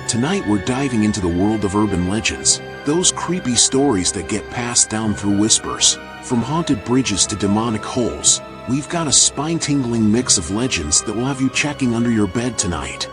Tonight we're diving into the world of urban legends, those creepy stories that get passed down through whispers. From haunted bridges to demonic holes, we've got a spine-tingling mix of legends that will have you checking under your bed tonight.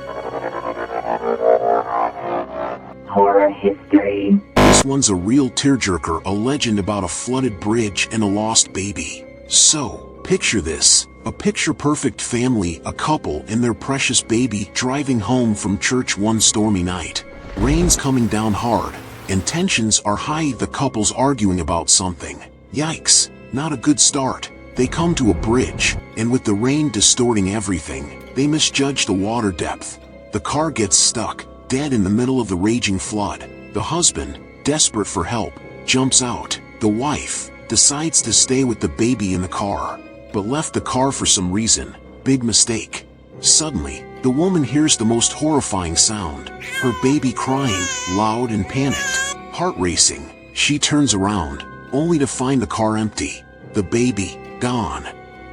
Horror history. This one's a real tearjerker, a legend about a flooded bridge and a lost baby. So, picture this. A picture-perfect family, a couple and their precious baby driving home from church one stormy night. Rain's coming down hard, and tensions are high. The couple's arguing about something. Yikes, not a good start. They come to a bridge, and with the rain distorting everything, they misjudge the water depth. The car gets stuck, dead in the middle of the raging flood. The husband, desperate for help, jumps out. The wife decides to stay with the baby in the car, but left the car for some reason. Big mistake. Suddenly, the woman hears the most horrifying sound. Her baby crying, loud and panicked. Heart racing, she turns around, only to find the car empty. The baby, gone.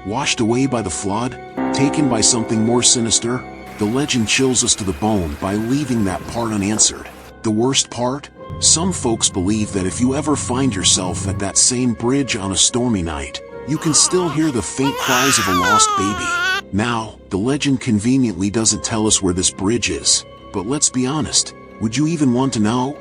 Washed away by the flood? Taken by something more sinister? The legend chills us to the bone by leaving that part unanswered. The worst part? Some folks believe that if you ever find yourself at that same bridge on a stormy night, you can still hear the faint cries of a lost baby. Now, the legend conveniently doesn't tell us where this bridge is, but let's be honest, would you even want to know?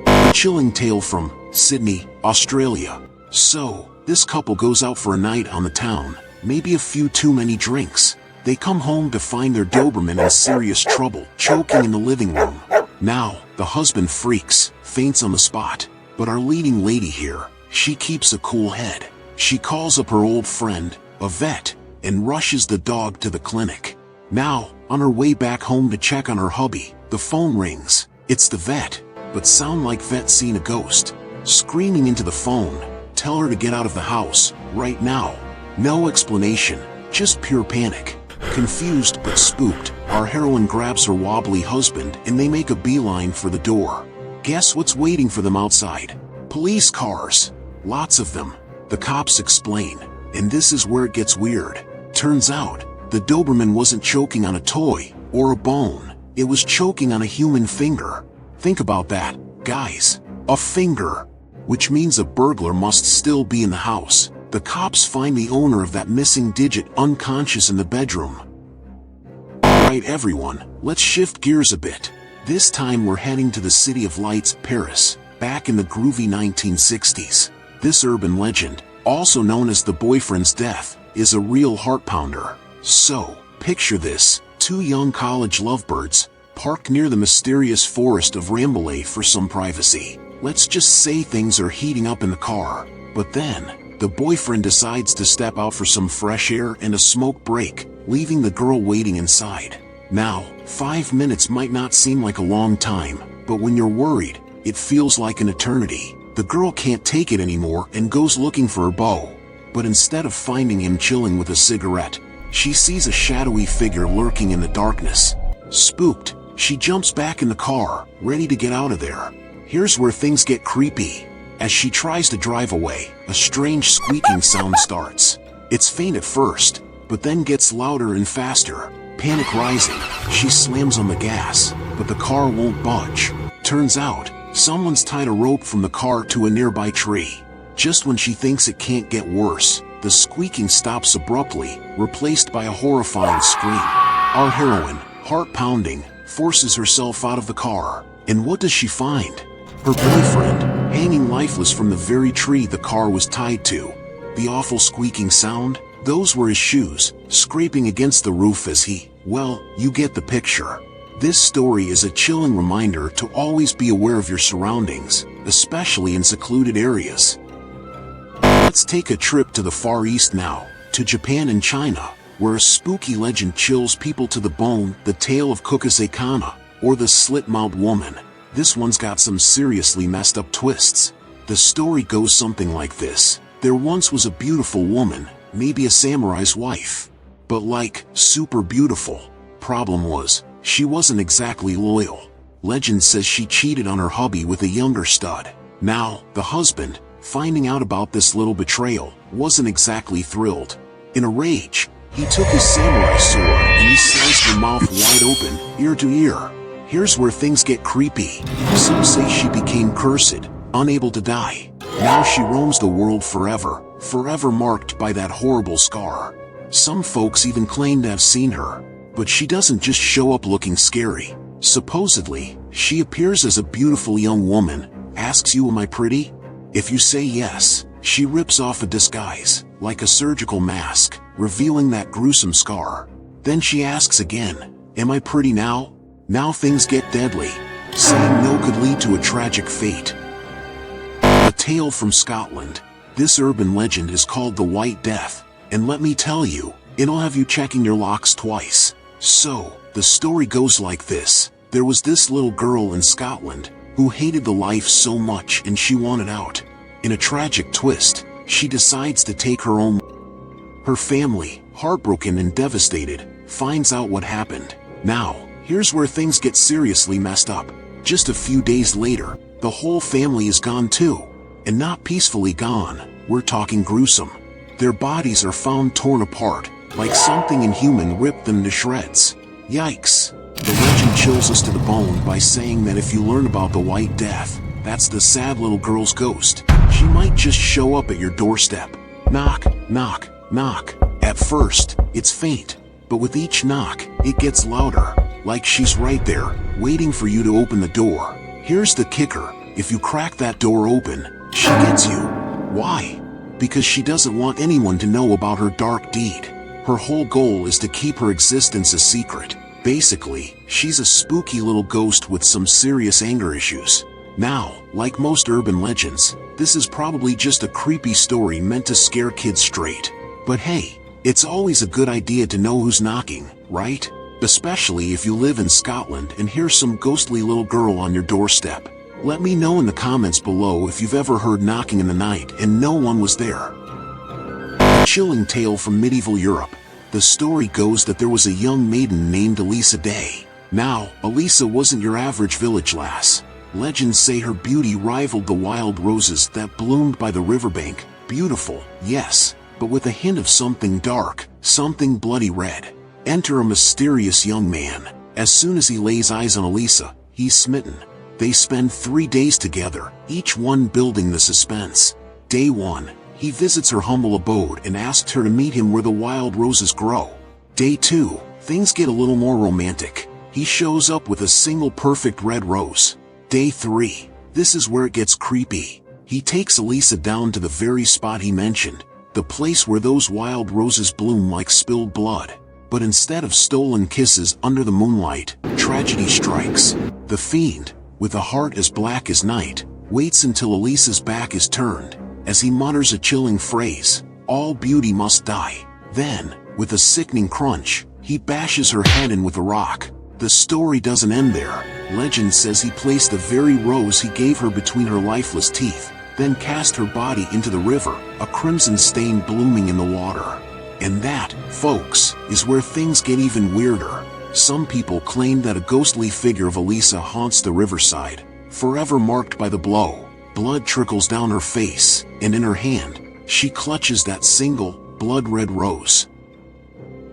A chilling tale from Sydney, Australia. So, this couple goes out for a night on the town, maybe a few too many drinks. They come home to find their Doberman in serious trouble, choking in the living room. Now, the husband freaks, faints on the spot, but our leading lady here, she keeps a cool head. She calls up her old friend, a vet, and rushes the dog to the clinic. Now, on her way back home to check on her hubby, the phone rings. It's the vet, but sound like vet seen a ghost. Screaming into the phone, tell her to get out of the house, right now. No explanation, just pure panic. Confused but spooked, our heroine grabs her wobbly husband and they make a beeline for the door. Guess what's waiting for them outside? Police cars. Lots of them. The cops explain, and this is where it gets weird. Turns out, the Doberman wasn't choking on a toy or a bone. It was choking on a human finger. Think about that, guys. A finger. Which means a burglar must still be in the house. The cops find the owner of that missing digit unconscious in the bedroom. Alright everyone, let's shift gears a bit. This time we're heading to the City of Lights, Paris, back in the groovy 1960s. This urban legend, also known as the boyfriend's death, is a real heart-pounder. So, picture this, two young college lovebirds, parked near the mysterious forest of Rambouillet for some privacy. Let's just say things are heating up in the car, but then, the boyfriend decides to step out for some fresh air and a smoke break, leaving the girl waiting inside. Now, 5 minutes might not seem like a long time, but when you're worried, it feels like an eternity. The girl can't take it anymore and goes looking for her beau. But instead of finding him chilling with a cigarette, she sees a shadowy figure lurking in the darkness. Spooked, she jumps back in the car, ready to get out of there. Here's where things get creepy. As she tries to drive away, a strange squeaking sound starts. It's faint at first, but then gets louder and faster. Panic rising, she slams on the gas, but the car won't budge. Turns out, someone's tied a rope from the car to a nearby tree. Just when she thinks it can't get worse, the squeaking stops abruptly, replaced by a horrifying scream. Our heroine, heart pounding, forces herself out of the car. And what does she find? Her boyfriend, hanging lifeless from the very tree the car was tied to. The awful squeaking sound? Those were his shoes, scraping against the roof as he, well, you get the picture. This story is a chilling reminder to always be aware of your surroundings, especially in secluded areas. Let's take a trip to the Far East now, to Japan and China, where a spooky legend chills people to the bone, the tale of Kuchisake-onna, or the slit-mouthed woman. This one's got some seriously messed up twists. The story goes something like this. There once was a beautiful woman, maybe a samurai's wife. But like, super beautiful. Problem was, she wasn't exactly loyal. Legend says she cheated on her hubby with a younger stud. Now, the husband, finding out about this little betrayal, wasn't exactly thrilled. In a rage, he took his samurai sword and he sliced her mouth wide open, ear to ear. here's where things get creepy. Some say she became cursed, unable to die. Now she roams the world forever, forever marked by that horrible scar. Some folks even claim to have seen her, but she doesn't just show up looking scary. Supposedly, she appears as a beautiful young woman, asks you, "Am I pretty?" If you say yes, she rips off a disguise, like a surgical mask, revealing that gruesome scar. Then she asks again, "Am I pretty now?" Now things get deadly. Saying no could lead to a tragic fate. A tale from Scotland. This urban legend is called the White Death, and let me tell you, it'll have you checking your locks twice. So, the story goes like this. There was this little girl in Scotland who hated the life so much and she wanted out. In a tragic twist, she decides to take her own. Her family, heartbroken and devastated, finds out what happened. Now, here's where things get seriously messed up. Just a few days later, the whole family is gone too. And not peacefully gone, we're talking gruesome. Their bodies are found torn apart, like something inhuman ripped them to shreds. Yikes. The legend chills us to the bone by saying that if you learn about the White Death, that's the sad little girl's ghost. She might just show up at your doorstep. Knock, knock, knock. At first, it's faint, but with each knock, it gets louder, like she's right there, waiting for you to open the door. Here's the kicker. If you crack that door open, she gets you. Why? Because she doesn't want anyone to know about her dark deed. Her whole goal is to keep her existence a secret. Basically, she's a spooky little ghost with some serious anger issues. Now, like most urban legends, this is probably just a creepy story meant to scare kids straight. But hey, it's always a good idea to know who's knocking, right? Especially if you live in Scotland and hear some ghostly little girl on your doorstep. Let me know in the comments below if you've ever heard knocking in the night and no one was there. A chilling tale from medieval Europe. The story goes that there was a young maiden named Elisa. Now, Elisa wasn't your average village lass. Legends say her beauty rivaled the wild roses that bloomed by the riverbank. Beautiful, yes, but with a hint of something dark, something bloody red. Enter a mysterious young man. As soon as he lays eyes on Elisa, he's smitten. They spend 3 days together, each one building the suspense. Day 1, he visits her humble abode and asks her to meet him where the wild roses grow. Day 2, things get a little more romantic. He shows up with a single perfect red rose. Day 3, this is where it gets creepy. He takes Elisa down to the very spot he mentioned, the place where those wild roses bloom like spilled blood. But instead of stolen kisses under the moonlight, tragedy strikes. The fiend, with a heart as black as night, waits until Elisa's back is turned. As he mutters a chilling phrase, "All beauty must die." Then, with a sickening crunch, he bashes her head in with a rock. The story doesn't end there. Legend says he placed the very rose he gave her between her lifeless teeth, then cast her body into the river, a crimson stain blooming in the water. And that, folks, is where things get even weirder. Some people claim that a ghostly figure of Elisa haunts the riverside, forever marked by the blow. Blood trickles down her face, and in her hand, she clutches that single, blood-red rose.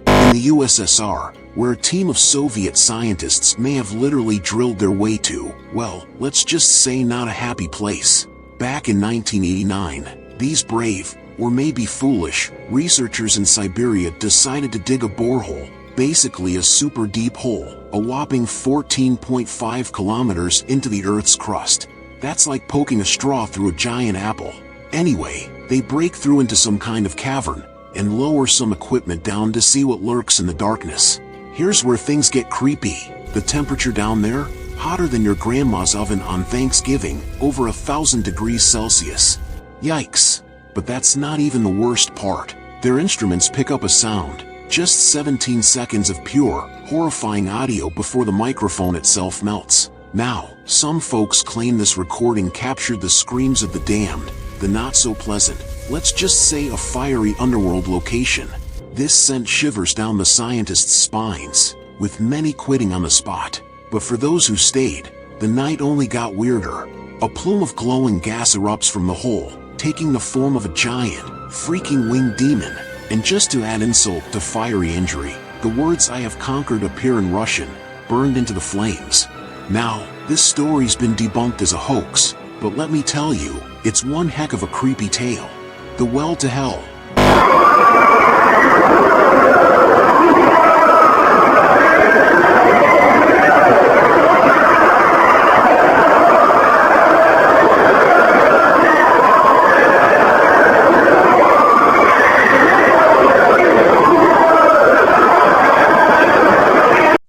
In the USSR, where a team of Soviet scientists may have literally drilled their way to, well, let's just say not a happy place. Back in 1989, these brave, or maybe foolish, researchers in Siberia decided to dig a borehole, basically a super deep hole, a whopping 14.5 kilometers into the Earth's crust. That's like poking a straw through a giant apple. Anyway, they break through into some kind of cavern, and lower some equipment down to see what lurks in the darkness. Here's where things get creepy. The temperature down there? Hotter than your grandma's oven on Thanksgiving, over 1,000 degrees Celsius. Yikes. But that's not even the worst part. Their instruments pick up a sound. Just 17 seconds of pure, horrifying audio before the microphone itself melts. Now, some folks claim this recording captured the screams of the damned, the not-so-pleasant, let's just say a fiery underworld location. This sent shivers down the scientists' spines, with many quitting on the spot. But for those who stayed, the night only got weirder. A plume of glowing gas erupts from the hole, taking the form of a giant, freaking winged demon. And just to add insult to fiery injury, the words "I have conquered" appear in Russian, burned into the flames. Now, this story's been debunked as a hoax, but let me tell you, it's one heck of a creepy tale. The Well to Hell.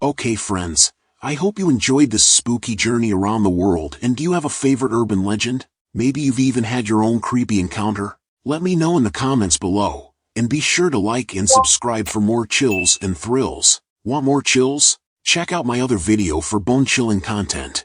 Okay friends, I hope you enjoyed this spooky journey around the world, and do you have a favorite urban legend? Maybe you've even had your own creepy encounter? Let me know in the comments below, and be sure to like and subscribe for more chills and thrills. Want more chills? Check out my other video for bone-chilling content.